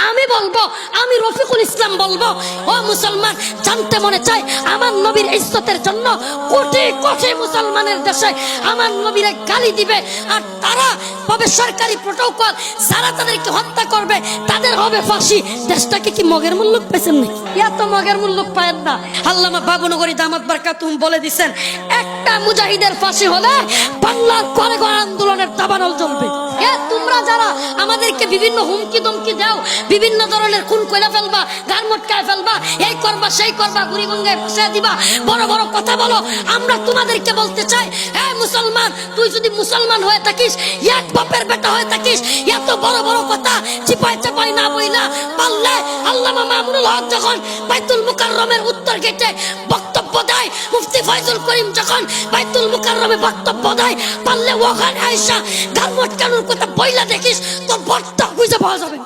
আমি বলবো, আমি রফিকুল ইসলাম বলবো, ও মুসলমান, জানতে মনে চায় আমার নবীর ইজ্জতের জন্য কোটি কোটি মুসলমানের দেশে আমার নবীরে গালি দিবে, আর তারা পাবে সরকারি প্রটোকল, যারা তাদেরকে হত্যা করবে তাদের হবে ফাঁসি। দেশটাকে কি মগের মূল্য পেয়েছেন নাকি? এত মগের মূল্য পায়েন না। আল্লামা বাবুনগরী দামাত বারকাতুহুম বলে দিচ্ছেন, একটা মুজাহিদের ফাঁসি হলে বাংলার ঘরে ঘরে আন্দোলনের দাবানল জ্বলবে। তোমরা যারা আমাদেরকে বিভিন্ন হুমকি দমকি দাও, বিভিন্ন ধরনের খুন করে ফেলবা, গান মটকায় ফেলবা, এই করবা সেই করবা, বুড়িগঙ্গায় ফাঁসিয়ে দিবা, বড় বড় কথা বলো, আমরা তোমাদেরকে বলতে চাই, এই মুসলমান, তুই যদি মুসলমান হয়ে থাকিস, এক বাপের বেটা হয়ে থাকিস, এত বড় বড় কথা চিপাই চাপাই না বইলা পারলে আল্লামা মামুনুল হক যখন বাইতুল মুকাররমের উত্তর গেটে বক্তব্য দেয়, মুফতি ফয়জুল করিম যখন বাইতুল মুকাররমে বক্তব্য দেয়, পারলে ওখানে আয়েশা গান মটকানোর কথা বইলা দেখিস, তোর বর্তা খুঁজে পাওয়া যাবে।